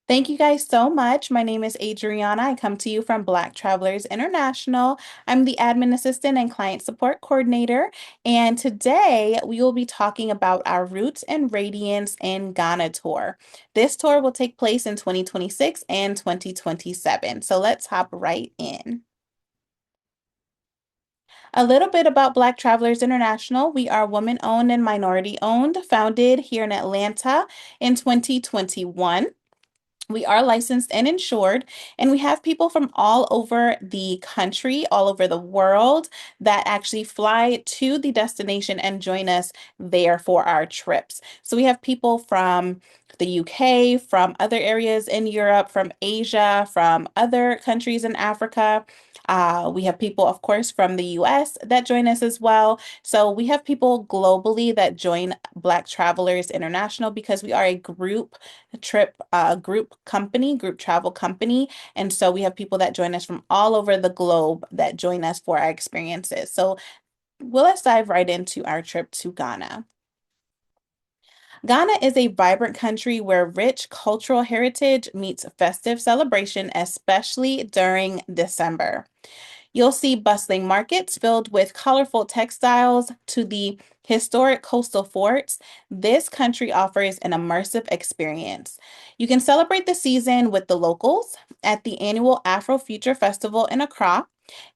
Thank you guys so much. My name is Adriana. I come to you from Black Travelers International. I'm the admin assistant and client support coordinator. And today we will be talking about our Roots and Radiance in Ghana tour. This tour will take place in 2026 and 2027. So let's hop right in. A little bit about Black Travelers International. We are woman owned and minority owned, founded here in Atlanta in 2021. We are licensed and insured, and we have people from all over the country, all over the world that actually fly to the destination and join us there for our trips. So we have people from the UK, from other areas in Europe, from Asia, from other countries in Africa. We have people, of course, from the US that join us as well. So we have people globally that join Black Travelers International because we are a group company, group travel company. And so we have people that join us from all over the globe that join us for our experiences. So let's dive right into our trip to Ghana. Ghana is a vibrant country where rich cultural heritage meets festive celebration, especially during December. You'll see bustling markets filled with colorful textiles to the historic coastal forts. This country offers an immersive experience. You can celebrate the season with the locals at the annual Afro-Future Festival in Accra,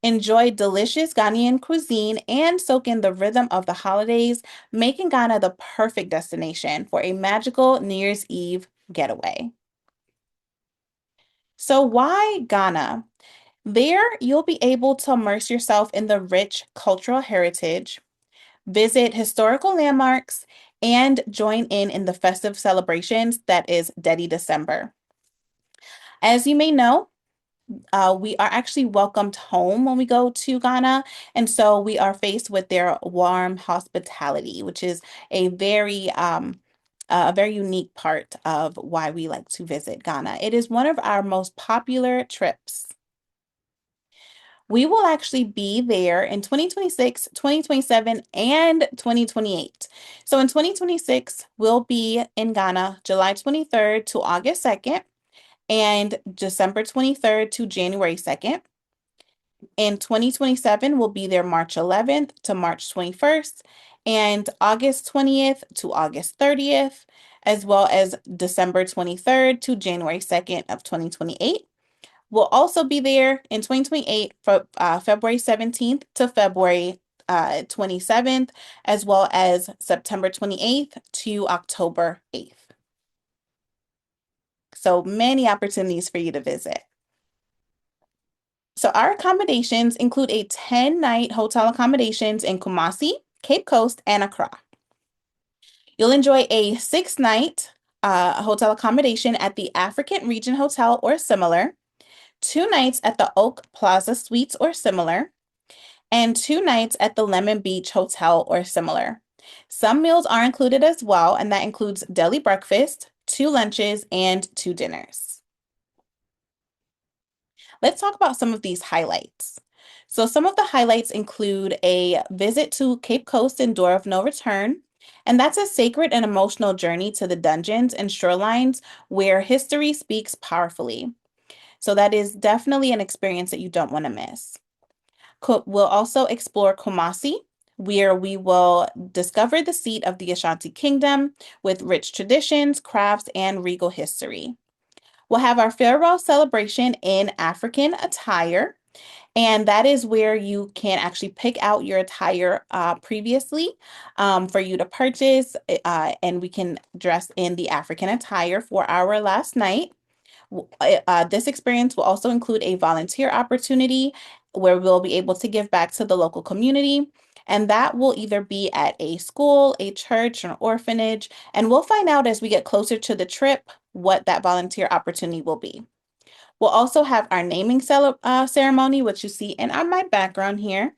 enjoy delicious Ghanaian cuisine, and soak in the rhythm of the holidays, making Ghana the perfect destination for a magical New Year's Eve getaway. So, why Ghana? There, you'll be able to immerse yourself in the rich cultural heritage, visit historical landmarks, and join in the festive celebrations that is Dedi December. As you may know, we are actually welcomed home when we go to Ghana, and so we are faced with their warm hospitality, which is a very unique part of why we like to visit Ghana. It is one of our most popular trips. We will actually be there in 2026, 2027, and 2028. So in 2026, we'll be in Ghana July 23rd to August 2nd and December 23rd to January 2nd. In 2027, we'll be there March 11th to March 21st and August 20th to August 30th, as well as December 23rd to January 2nd of 2028. We'll also be there in 2028 for February 17th to February 27th, as well as September 28th to October 8th. So many opportunities for you to visit. So our accommodations include a 10-night hotel accommodations in Kumasi, Cape Coast, and Accra. You'll enjoy a 6-night hotel accommodation at the African Region Hotel or similar, 2 nights at the Oak Plaza Suites or similar, and 2 nights at the Lemon Beach Hotel or similar. Some meals are included as well, and that includes deli breakfast, 2 lunches, and 2 dinners. Let's talk about some of these highlights. So some of the highlights include a visit to Cape Coast and Door of No Return, and that's a sacred and emotional journey to the dungeons and shorelines where history speaks powerfully. So that is definitely an experience that you don't want to miss. We'll also explore Kumasi, where we will discover the seat of the Ashanti Kingdom with rich traditions, crafts, and regal history. We'll have our farewell celebration in African attire, and that is where you can actually pick out your attire previously for you to purchase, and we can dress in the African attire for our last night. This experience will also include a volunteer opportunity where we'll be able to give back to the local community. And that will either be at a school, a church, or an orphanage. And we'll find out as we get closer to the trip what that volunteer opportunity will be. We'll also have our naming ceremony, which you see in my background here.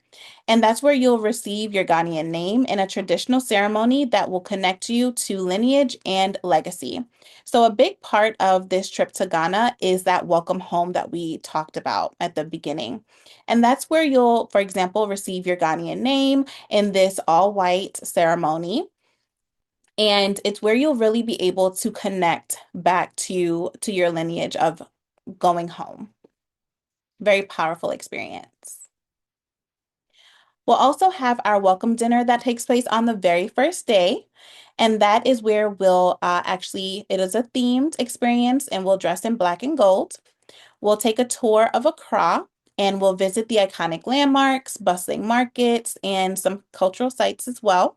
And that's where you'll receive your Ghanaian name in a traditional ceremony that will connect you to lineage and legacy. So a big part of this trip to Ghana is that welcome home that we talked about at the beginning. And that's where you'll, for example, receive your Ghanaian name in this all white ceremony. And it's where you'll really be able to connect back to your lineage of going home. Very powerful experience. We'll also have our welcome dinner that takes place on the very first day. And that is where we'll actually, it is a themed experience and we'll dress in black and gold. We'll take a tour of Accra and we'll visit the iconic landmarks, bustling markets, and some cultural sites as well.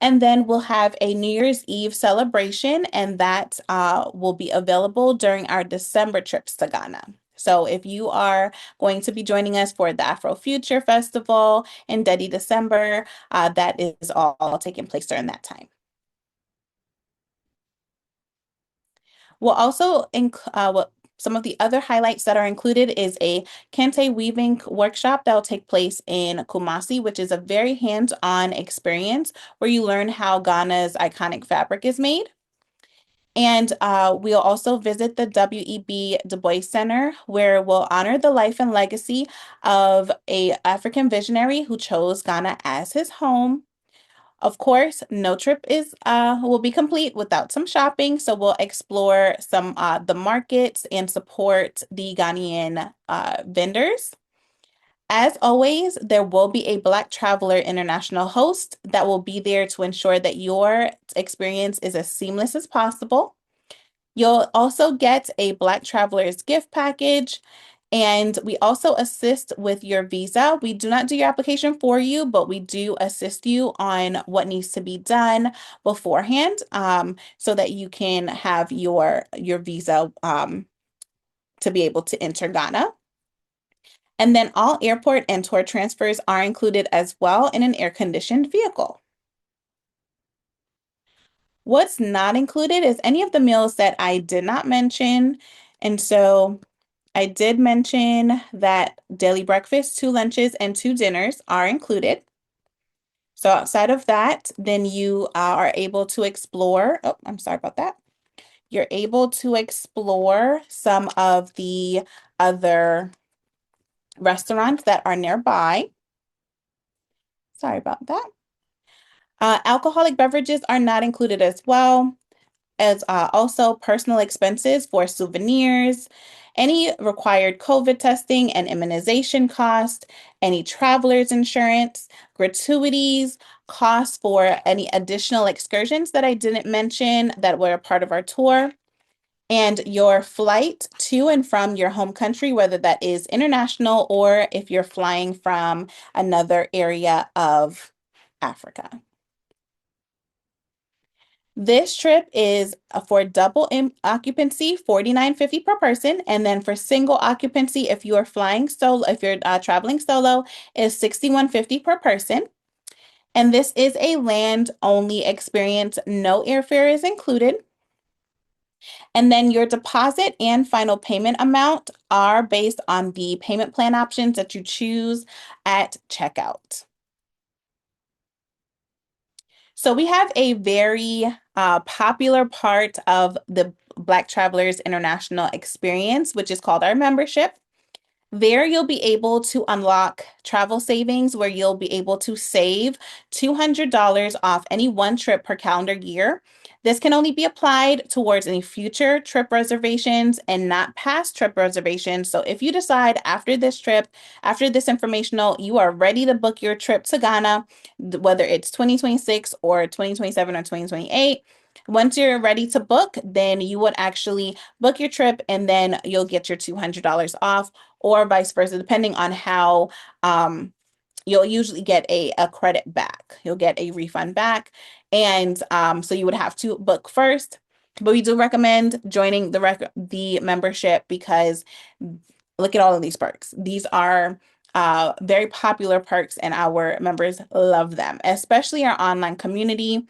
And then we'll have a New Year's Eve celebration, and that will be available during our December trips to Ghana. So if you are going to be joining us for the Afro Future Festival in Dedi December, that is all taking place during that time. We'll also some of the other highlights that are included is a Kente weaving workshop that will take place in Kumasi, which is a very hands-on experience where you learn how Ghana's iconic fabric is made. And we'll also visit the W.E.B. Du Bois Center, where we'll honor the life and legacy of a African visionary who chose Ghana as his home. Of course, no trip is will be complete without some shopping, so we'll explore some the markets and support the Ghanaian vendors. As always, there will be a Black Traveler International host that will be there to ensure that your experience is as seamless as possible. You'll also get a Black Traveler's gift package, and we also assist with your visa. We do not do your application for you, but we do assist you on what needs to be done beforehand, so that you can have your visa to be able to enter Ghana. And then all airport and tour transfers are included as well in an air-conditioned vehicle. What's not included is any of the meals that I did not mention. And so I did mention that daily breakfast, 2 lunches, and 2 dinners are included. So outside of that, then you are able to explore. Oh, I'm sorry about that. You're able to explore some of the other restaurants that are nearby. Sorry about that. Alcoholic beverages are not included as well, as also personal expenses for souvenirs, any required COVID testing and immunization cost, any traveler's insurance, gratuities, costs for any additional excursions that I didn't mention that were a part of our tour, and your flight to and from your home country, whether that is international or if you're flying from another area of Africa. This trip is for double occupancy, $49.50 per person, and then for single occupancy, if you are flying solo, if you're traveling solo, is $61.50 per person. And this is a land-only experience. No airfare is included. And then your deposit and final payment amount are based on the payment plan options that you choose at checkout. So we have a very popular part of the Black Travelers International experience, which is called our membership. There, you'll be able to unlock travel savings where you'll be able to save $200 off any one trip per calendar year. This can only be applied towards any future trip reservations and not past trip reservations. So if you decide after this trip, after this informational, you are ready to book your trip to Ghana, whether it's 2026 or 2027 or 2028, once you're ready to book, then you would actually book your trip and then you'll get your $200 off, or vice versa, depending on how you'll usually get a credit back. You'll get a refund back. And so you would have to book first. But we do recommend joining the membership because look at all of these perks. These are very popular perks and our members love them, especially our online community,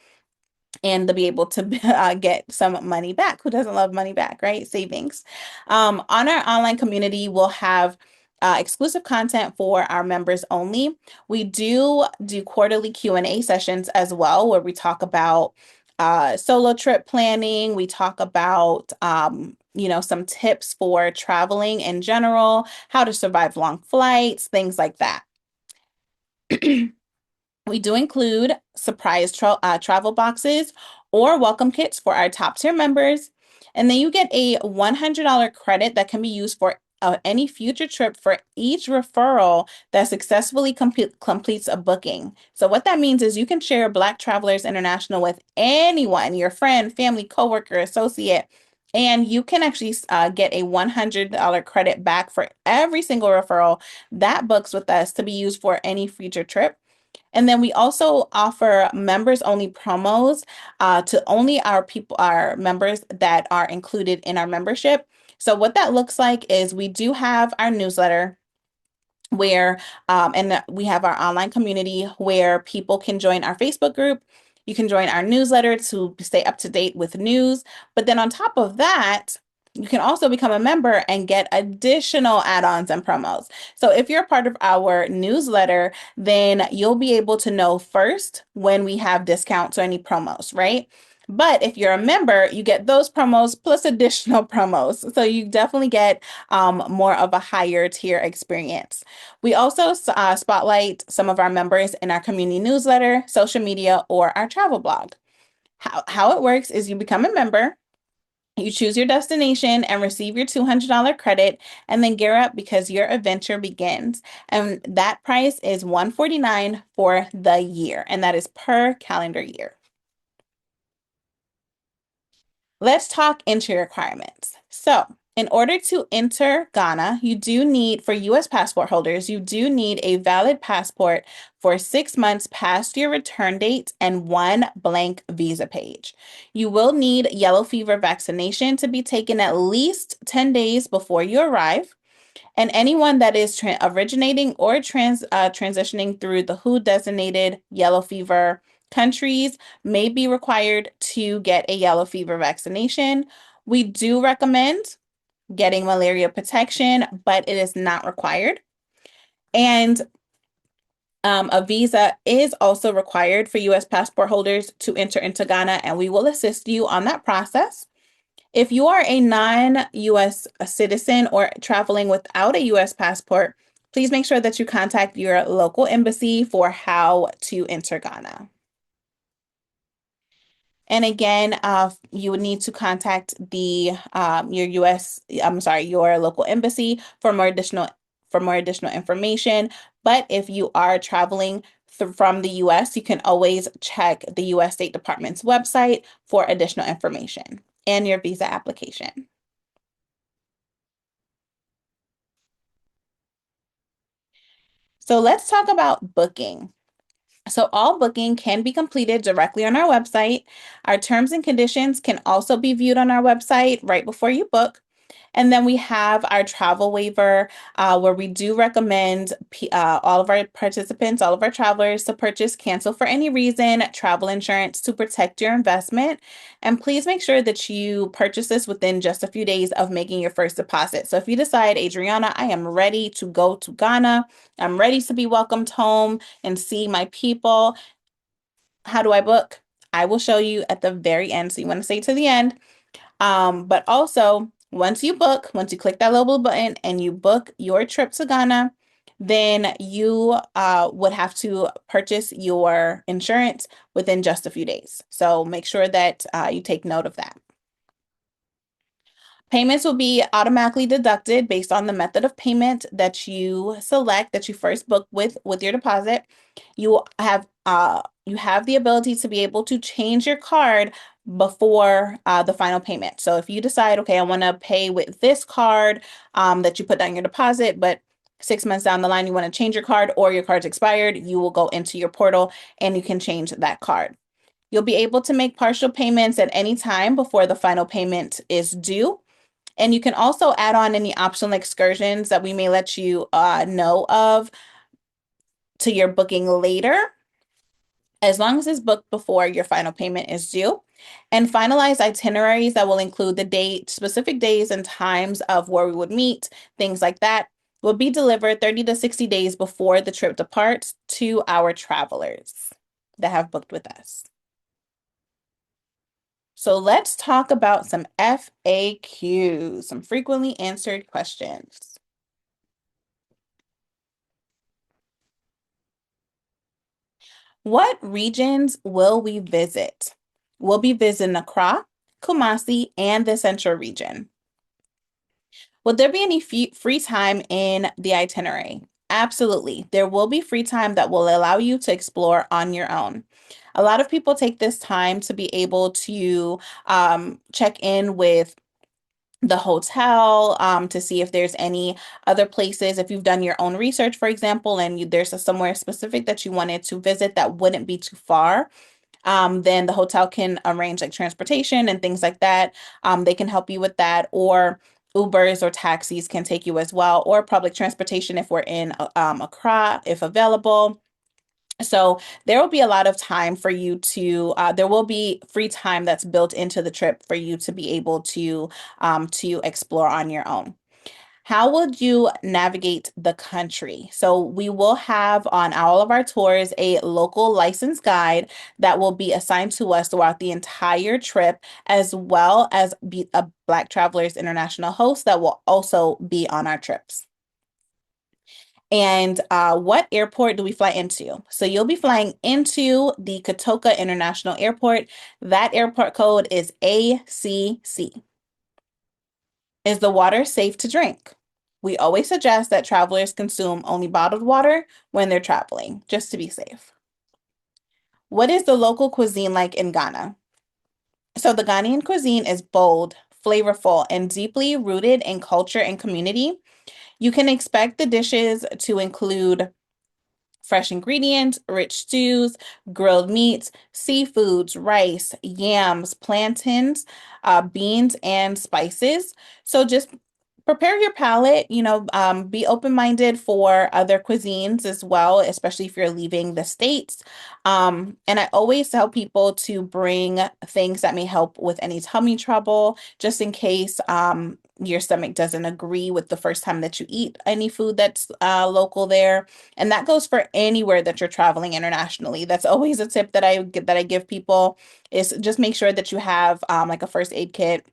and to be able to get some money back. Who doesn't love money back, right? Savings. On our online community, we'll have exclusive content for our members only. We do quarterly Q&A sessions as well, where we talk about solo trip planning. We talk about some tips for traveling in general, how to survive long flights, things like that. We do include surprise travel boxes or welcome kits for our top tier members. And then you get a $100 credit that can be used for any future trip for each referral that successfully completes a booking. So what that means is you can share Black Travelers International with anyone, your friend, family, coworker, associate, and you can actually get a $100 credit back for every single referral that books with us to be used for any future trip. And then we also offer members only promos to only our people, our members that are included in our membership. So what that looks like is we do have our newsletter where and we have our online community where people can join our Facebook group. You can join our newsletter to stay up to date with news. But then on top of that, you can also become a member and get additional add-ons and promos. So if you're a part of our newsletter, then you'll be able to know first when we have discounts or any promos, right? But if you're a member, you get those promos plus additional promos. So you definitely get more of a higher tier experience. We also spotlight some of our members in our community newsletter, social media, or our travel blog. How it works is you become a member, you choose your destination and receive your $200 credit, and then gear up because your adventure begins. And that price is $149 for the year, and that is per calendar year. Let's talk entry requirements. So, in order to enter Ghana, you do need, for US passport holders, you do need a valid passport for 6 months past your return date and one blank visa page. You will need yellow fever vaccination to be taken at least 10 days before you arrive. And anyone that is originating or transitioning through the WHO designated yellow fever countries may be required to get a yellow fever vaccination. We do recommend getting malaria protection, but it is not required. And a visa is also required for US passport holders to enter into Ghana, and we will assist you on that process. If you are a non-US citizen or traveling without a US passport, please make sure that you contact your local embassy for how to enter Ghana. And again, you would need to contact the your US, I'm sorry, your local embassy for more additional information. But if you are traveling from the US, you can always check the US State Department's website for additional information and your visa application. So let's talk about booking. So all booking can be completed directly on our website. Our terms and conditions can also be viewed on our website right before you book. And then we have our travel waiver, where we do recommend all of our participants, all of our travelers to purchase cancel for any reason travel insurance to protect your investment. And please make sure that you purchase this within just a few days of making your first deposit. So if you decide, Adriana, I am ready to go to Ghana, I'm ready to be welcomed home and see my people, how do I book? I will show you at the very end. So you want to stay to the end. But also, once you click that little blue button and you book your trip to Ghana, then you would have to purchase your insurance within just a few days. So make sure that you take note of that. Payments will be automatically deducted based on the method of payment that you select, that you first book with your deposit. You have the ability to be able to change your card before the final payment. So if you decide, okay, I want to pay with this card that you put down your deposit, but 6 months down the line you want to change your card or your card's expired, you will go into your portal and you can change that card. You'll be able to make partial payments at any time before the final payment is due. And you can also add on any optional excursions that we may let you know of to your booking later, as long as it's booked before your final payment is due. And finalize itineraries that will include the date, specific days and times of where we would meet, things like that, will be delivered 30 to 60 days before the trip departs to our travelers that have booked with us. So let's talk about some FAQs, some frequently answered questions. What regions will we visit? We'll be visiting Accra, Kumasi, and the Central region. Will there be any free time in the itinerary? Absolutely. There will be free time that will allow you to explore on your own. A lot of people take this time to be able to check in with the hotel to see if there's any other places. If you've done your own research, for example, and there's somewhere specific that you wanted to visit that wouldn't be too far, then the hotel can arrange like transportation and things like that. They can help you with that, or Ubers or taxis can take you as well, or public transportation if we're in Accra, if available. So there will be a lot of time for you there will be free time that's built into the trip for you to be able to explore on your own. How would you navigate the country? So we will have on all of our tours a local licensed guide that will be assigned to us throughout the entire trip, as well as be a Black Travelers International host that will also be on our trips. And what airport do we fly into? So you'll be flying into the Kotoka International Airport. That airport code is ACC. Is the water safe to drink? We always suggest that travelers consume only bottled water when they're traveling, just to be safe. What is the local cuisine like in Ghana? So the Ghanaian cuisine is bold, flavorful, and deeply rooted in culture and community. You can expect the dishes to include fresh ingredients, rich stews, grilled meats, seafoods, rice, yams, plantains, beans, and spices. So just prepare your palate, be open-minded for other cuisines as well, especially if you're leaving the States. And I always tell people to bring things that may help with any tummy trouble, just in case your stomach doesn't agree with the first time that you eat any food that's local there. And that goes for anywhere that you're traveling internationally. That's always a tip that I give people is just make sure that you have like a first aid kit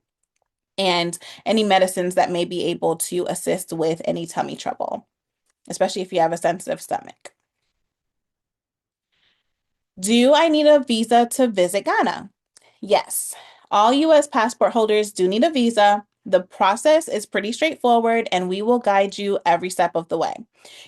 and any medicines that may be able to assist with any tummy trouble, especially if you have a sensitive stomach. Do I need a visa to visit Ghana? Yes. All US passport holders do need a visa. The process is pretty straightforward and we will guide you every step of the way.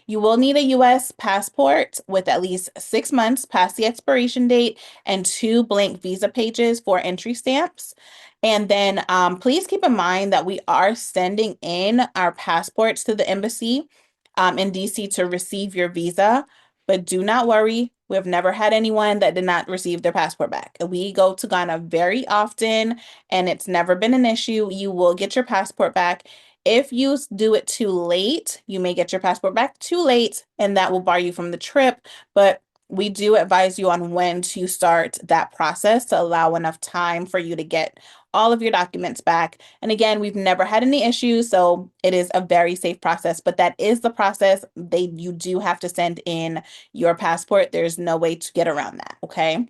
You will need a US passport with at least 6 months past the expiration date and two blank visa pages for entry stamps. And then please keep in mind that we are sending in our passports to the embassy in DC to receive your visa. But do not worry, we have never had anyone that did not receive their passport back. We go to Ghana very often and it's never been an issue. You will get your passport back. If you do it too late, you may get your passport back too late and that will bar you from the trip. But we do advise you on when to start that process to allow enough time for you to get all of your documents back. And again, we've never had any issues, so it is a very safe process, but that is the process. You do have to send in your passport. There's no way to get around that, okay?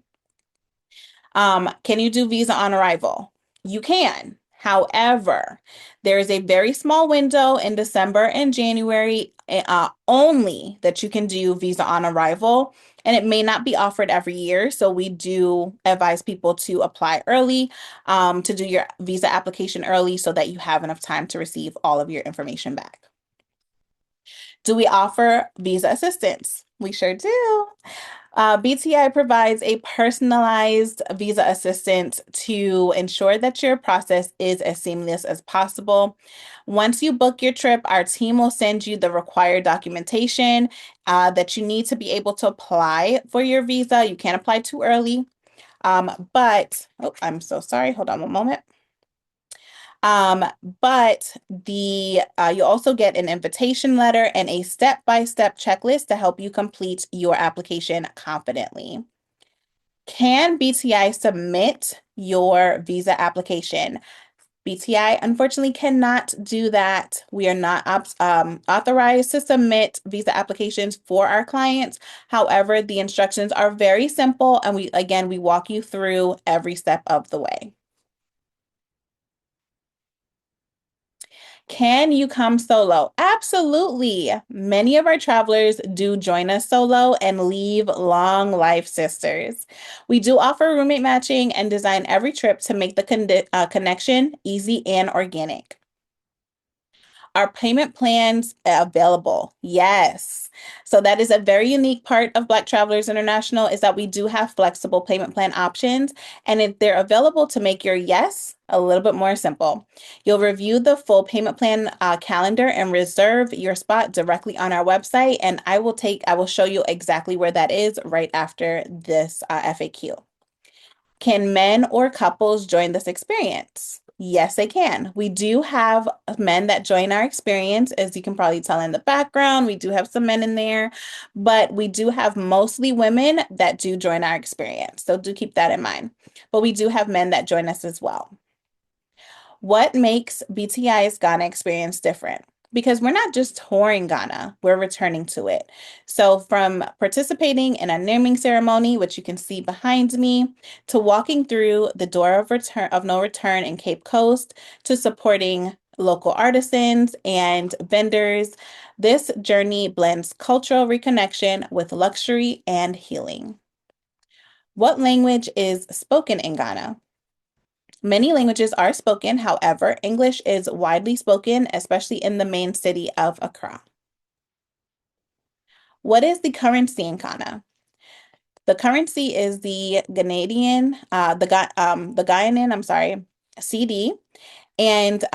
Can you do visa on arrival? You can. However, there is a very small window in December and January only that you can do visa on arrival, and it may not be offered every year. So we do advise people to apply early, to do your visa application early so that you have enough time to receive all of your information back. Do we offer visa assistance? We sure do. BTI provides a personalized visa assistance to ensure that your process is as seamless as possible. Once you book your trip, our team will send you the required documentation that you need to be able to apply for your visa. You can't apply too early. Oh, I'm so sorry. Hold on one moment. But you also get an invitation letter and a step-by-step checklist to help you complete your application confidently. Can BTI submit your visa application? BTI unfortunately cannot do that. We are not authorized to submit visa applications for our clients. However, the instructions are very simple and we walk you through every step of the way. Can you come solo? Absolutely. Many of our travelers do join us solo and leave long life sisters. We do offer roommate matching and design every trip to make the connection easy and organic. Are payment plans available? Yes. So that is a very unique part of Black Travelers International is that we do have flexible payment plan options, and they're available to make your yes a little bit more simple. You'll review the full payment plan calendar and reserve your spot directly on our website, and I will show you exactly where that is right after this FAQ. Can men or couples join this experience? Yes, they can. We do have men that join our experience, as you can probably tell in the background. We do have some men in there, but we do have mostly women that do join our experience. So do keep that in mind. But we do have men that join us as well. What makes BTI's Ghana experience different? Because we're not just touring Ghana, we're returning to it. So, from participating in a naming ceremony, which you can see behind me, to walking through the door of return of no return in Cape Coast, to supporting local artisans and vendors, this journey blends cultural reconnection with luxury and healing. What language is spoken in Ghana? Many languages are spoken, however, English is widely spoken, especially in the main city of Accra. What is the currency in Ghana? The currency is the Ghanaian, I'm sorry, CD, and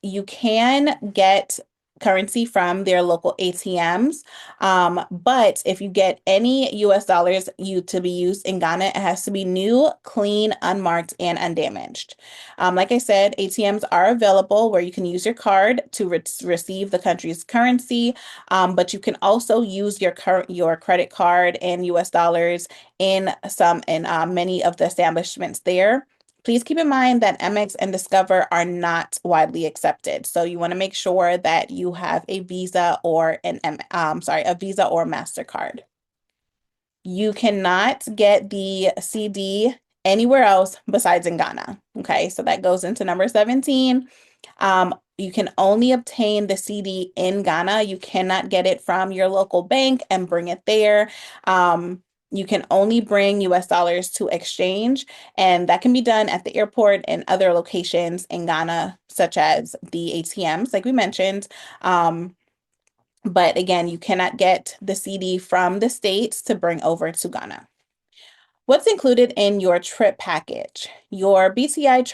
you can get currency from their local ATMs. But if you get any US dollars to be used in Ghana, it has to be new, clean, unmarked, and undamaged. Like I said, ATMs are available where you can use your card to receive the country's currency, but you can also use your credit card and US dollars in many of the establishments there. Please keep in mind that Amex and Discover are not widely accepted. So you want to make sure that you have a Visa or a Visa or MasterCard. You cannot get the CD anywhere else besides in Ghana. Okay, so that goes into number 17. You can only obtain the CD in Ghana. You cannot get it from your local bank and bring it there. You can only bring US dollars to exchange, and that can be done at the airport and other locations in Ghana, such as the ATMs, like we mentioned. But again, you cannot get the CD from the States to bring over to Ghana. What's included in your trip package? Your BTI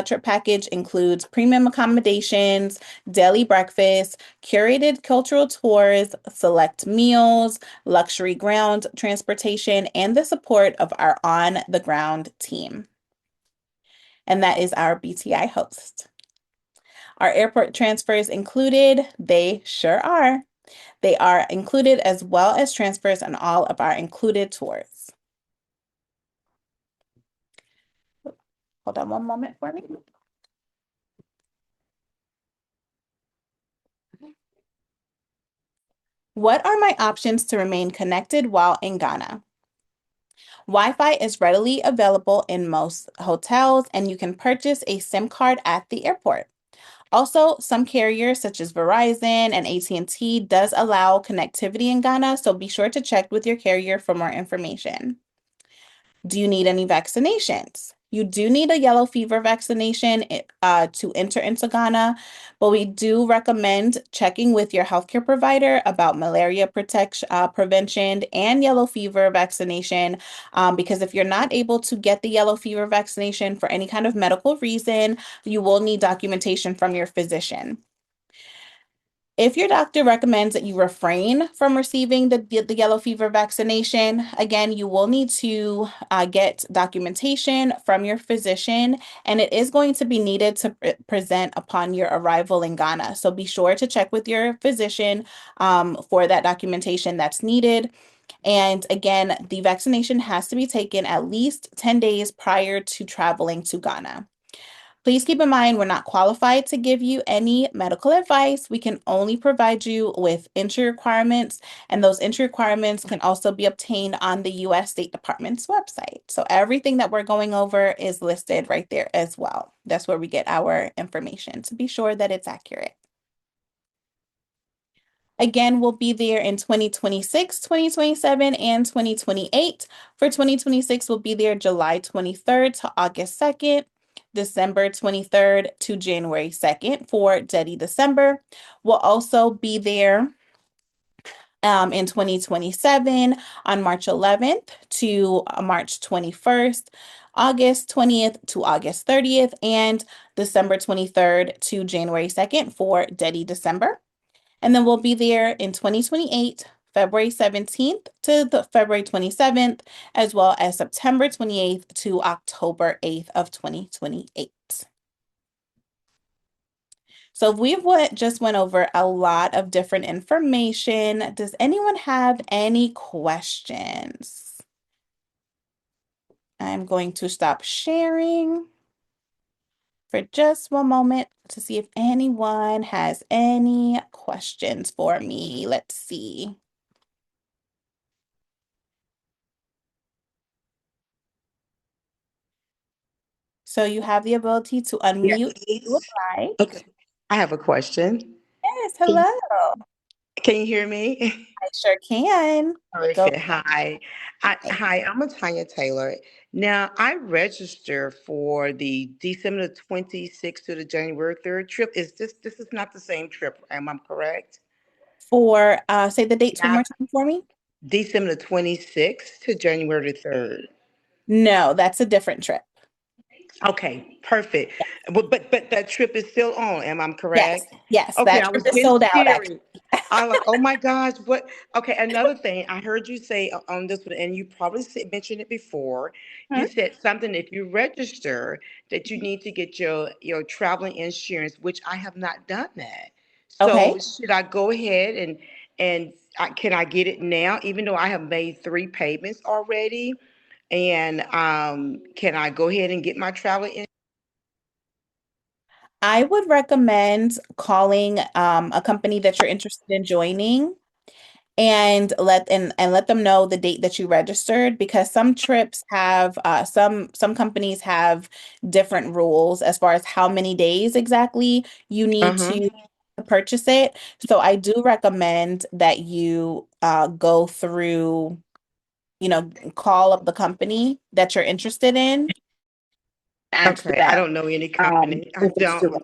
trip package includes premium accommodations, daily breakfast, curated cultural tours, select meals, luxury ground transportation, and the support of our on-the-ground team. And that is our BTI host. Are airport transfers included? They sure are. They are included as well as transfers on all of our included tours. Hold on one moment for me. What are my options to remain connected while in Ghana? Wi-Fi is readily available in most hotels, and you can purchase a SIM card at the airport. Also, some carriers such as Verizon and AT&T does allow connectivity in Ghana, so be sure to check with your carrier for more information. Do you need any vaccinations? You do need a yellow fever vaccination to enter into Ghana, but we do recommend checking with your healthcare provider about malaria prevention and yellow fever vaccination, because if you're not able to get the yellow fever vaccination for any kind of medical reason, you will need documentation from your physician. If your doctor recommends that you refrain from receiving the yellow fever vaccination, again, you will need to get documentation from your physician, and it is going to be needed to present upon your arrival in Ghana. So be sure to check with your physician for that documentation that's needed. And again, the vaccination has to be taken at least 10 days prior to traveling to Ghana. Please keep in mind, we're not qualified to give you any medical advice. We can only provide you with entry requirements, and those entry requirements can also be obtained on the U.S. State Department's website. So everything that we're going over is listed right there as well. That's where we get our information to be sure that it's accurate. Again, we'll be there in 2026, 2027, and 2028. For 2026, we'll be there July 23rd to August 2nd, December 23rd to January 2nd for Jetty December. We'll also be there in 2027 on March 11th to March 21st, August 20th to August 30th, and December 23rd to January 2nd for Jetty December. And then we'll be there in 2028, February 17th to the February 27th, as well as September 28th to October 8th of 2028. So just went over a lot of different information. Does anyone have any questions? I'm going to stop sharing for just one moment to see if anyone has any questions for me. Let's see. So you have the ability to unmute if you would Yes. like. Okay. I have a question. Yes, Can, hello. can you hear me? I sure can. Go. Okay. Hi. Ahead. Hi, I'm Tanya Taylor. Now, I registered for the December 26th to the January 3rd trip. This is not the same trip, am I correct? For say the dates one Not more time for me. December 26th to January 3rd. No, that's a different trip. Okay, perfect. But that trip is still on. Am I Yes, correct? yes, Okay, that I trip was is getting sold out actually. scary. I'm like, oh my gosh, what? Okay, another thing I heard you say on this one, and you probably mentioned it before. You Hmm? said something if you register that you need to get your traveling insurance, which I have not done that. So Okay. should I go ahead and can I get it now, even though I have made three payments already? And can I go ahead and get my travel I would recommend calling a company that you're interested in joining and let them know the date that you registered because some trips have some companies have different rules as far as how many days exactly you need Uh-huh. to purchase it. So I do recommend that you go through, call up the company that you're interested in. Ask Okay. I them don't know any company. I if it's don't. doable.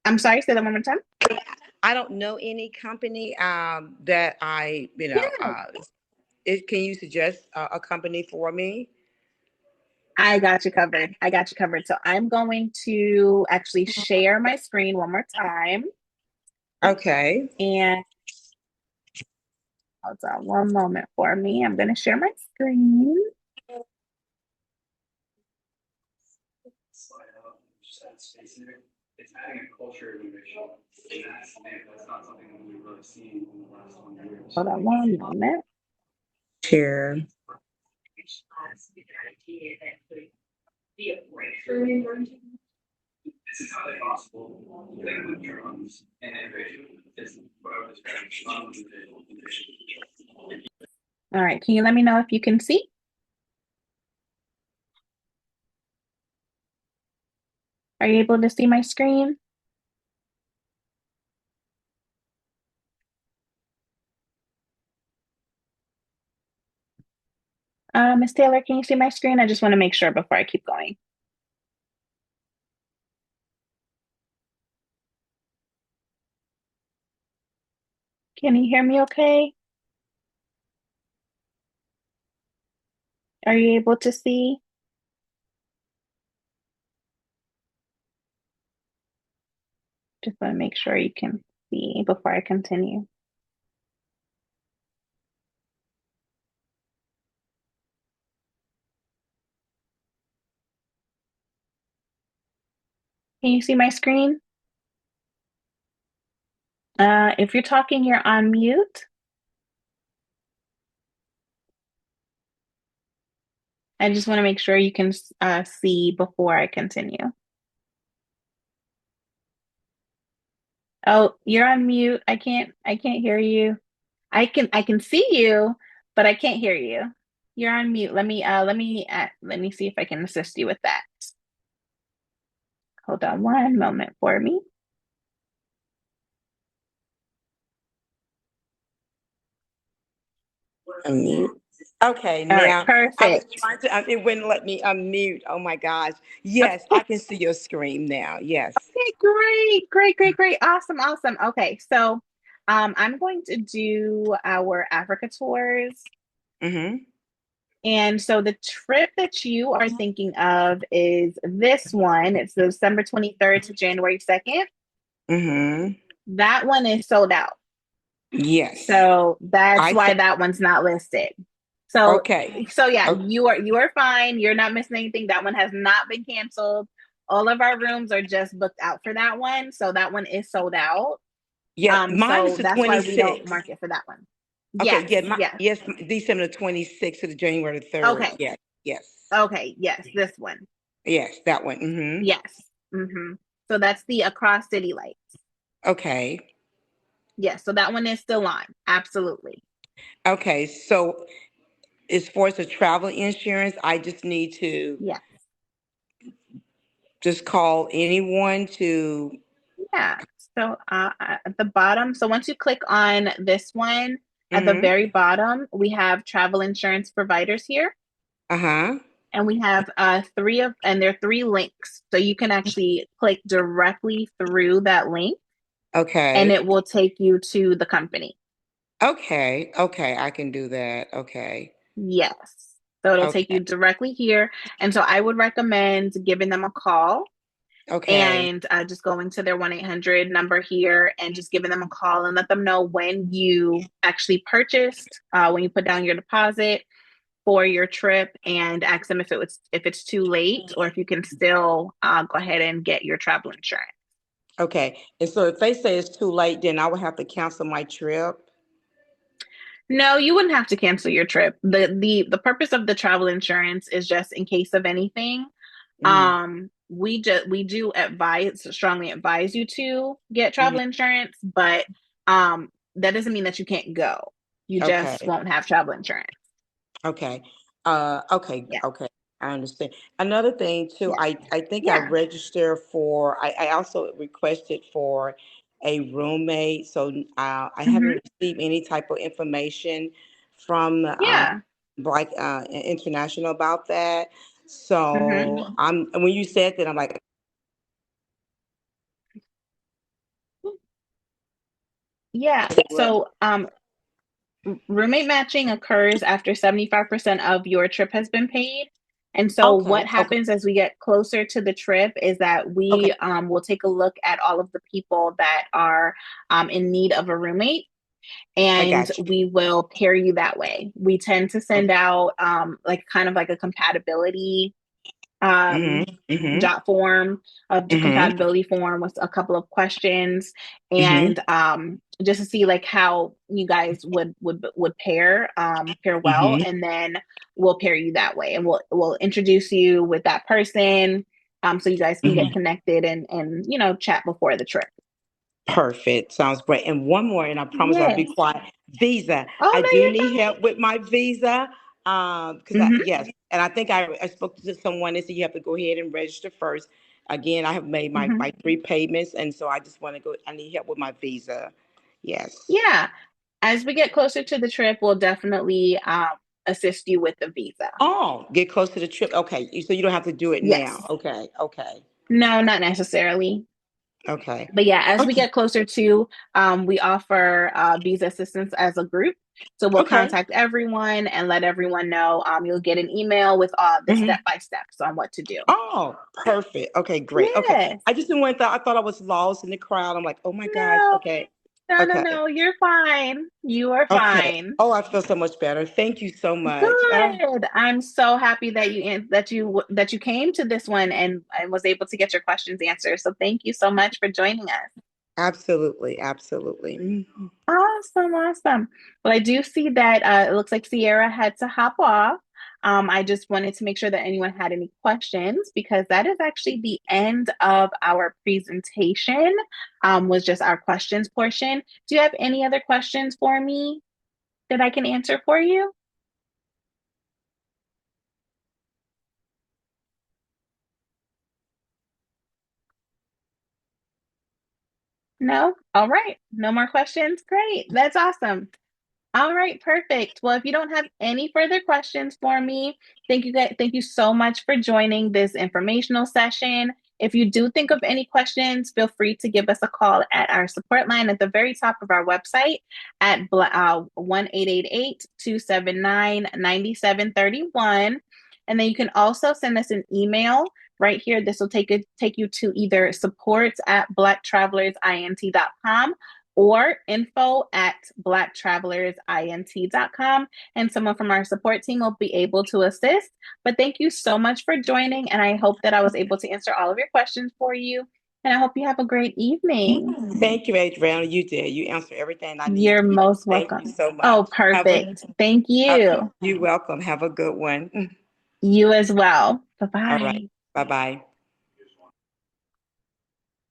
I'm sorry, say that one more time. I don't know any company that can you suggest a company for me? I got you covered. I got you covered. So I'm going to actually share my screen one more time. Okay. And hold on one moment for me. I'm going to share my screen. Hold on one moment. Share. All right. Can you let me know if you can see? Are you able to see my screen? Miss Taylor, can you see my screen? I just want to make sure before I keep going. Can you hear me okay? Are you able to see? Just want to make sure you can see before I continue. Can you see my screen? If you're talking, you're on mute. I just want to make sure you can see before I continue. Oh, you're on mute. I can't hear you. I can see you, but I can't hear you. You're on mute. Let me see if I can assist you with that. Hold on one moment for me. Unmute. Okay, All right, now I was perfect. trying to, it wouldn't let me unmute. Oh my gosh. Yes, I can see your screen now. Yes. Okay, great, great, great, great. Awesome, awesome. Okay, so I'm going to do our Africa tours. Mm-hmm. And so the trip that you are thinking of is this one. It's December 23rd to January 2nd. Mm-hmm. That one is sold out. Yes. So that's I why saw. that one's not listed. So Okay. so yeah, Okay. you are fine. You're not missing anything. That one has not been canceled. All of our rooms are just booked out for that one. So that one is sold out. Yeah, mine is So the that's why we don't 26th. mark it for that one. Okay, Yes, yeah, yes. yes, December the 26th to the January the 3rd. Okay. Yes, yes. Okay, yes, this one. Yes, that one. Mm-hmm. Yes. So that's the Across City Lights. Okay. Yes, so that one is still on. Absolutely. Okay, so as far as the travel insurance, I just need to Yeah. just call anyone to. Yeah. So at the bottom, so once you click on this one, at the Mm-hmm. very bottom, we have travel insurance providers here. Uh-huh. And we have and there are three links. So you can actually click directly through that link and Okay. it will take you to the company. Okay. Okay, I can do that. Okay. Yes. So it'll take Okay. you directly here. And so I would recommend giving them a call Okay. and just going to their 1-800 number here and just giving them a call and let them know when you actually purchased, when you put down your deposit for your trip and ask them if it's too late or if you can still go ahead and get your travel insurance. Okay. And so if they say it's too late, then I will have to cancel my trip. No, you wouldn't have to cancel your trip. The purpose of the travel insurance is just in case of anything. Mm. We do strongly advise you to get Hmm. travel insurance, but that doesn't mean that you can't go. You just Okay. won't have travel insurance. Okay. Okay. Yeah. Okay. I understand. Another thing too, Yeah. I think I Yeah. registered for, I also requested for a roommate. So I Hmm. haven't received any type of information from Yeah. Black International about that. Hmm. So when you said that, I'm like, Yeah. what? So roommate matching occurs after 75% of your trip has been paid. And so what Okay. Okay. happens as we get closer to the trip is that Okay. we will take a look at all of the people that are in need of a roommate I and got you. we will pair you that way. We tend to send Okay. out like kind of like a compatibility um, Mm-hmm. Mm-hmm. jot form of the Mm-hmm. compatibility form with a couple of questions Mm-hmm. and just to see like how you guys would pair well Mm-hmm. and then we'll pair you that way and we'll introduce you with that person so you guys can get Mm-hmm. connected and chat before the trip. Perfect. Sounds great. And one more, and I promise I'll be Yes. quiet. Visa. Oh I no, do you're need help with my visa. Because fine. yes, and I think I spoke to someone and said you have to go ahead and register first. Again, I have made my three payments, and so I just want to go. I need help with my visa. Yes. Yeah. As we get closer to the trip, we'll definitely assist you with the visa. Oh, get close to the trip. Okay, so you don't have to do it now. Yes. Okay. Okay. No, not necessarily. Okay. But yeah, as we Okay. get closer to, we offer visa assistance as a group. So we'll Okay. contact everyone and let everyone know. You'll get an email with the Mhm. step by steps on what to do. Oh, perfect. Okay, great. Okay. Yes. I just didn't want that. I thought I was lost in the crowd. I'm like, oh my gosh. No, Okay. no, no, Okay. no. You're fine. You are Okay. fine. Oh, I feel so much better. Thank you so much. Good. I'm so happy that you came to this one and was able to get your questions answered. So thank you so much for joining us. Absolutely. Absolutely. Mhm. Awesome, awesome. Well, I do see that it looks like Sierra had to hop off. I just wanted to make sure that anyone had any questions because that is actually the end of our presentation, was just our questions portion. Do you have any other questions for me that I can answer for you? No? All right. No more questions? Great. That's awesome. All right, perfect. Well, if you don't have any further questions for me, thank you so much for joining this informational session. If you do think of any questions, feel free to give us a call at our support line at the very top of our website at 1-888-279-9731. And then you can also send us an email right here. This will take you to either supports at blacktravelers.int.com or info at blacktravelers.int.com. And someone from our support team will be able to assist. But thank you so much for joining. And I hope that I was able to answer all of your questions for you. And I hope you have a great evening. Thank you, Adriana. You did. You answered everything I need You're to hear. most Thank you welcome. so Oh, much. perfect. Thank you. You're welcome. Have a good one. You as well. Bye All right. bye. Bye bye.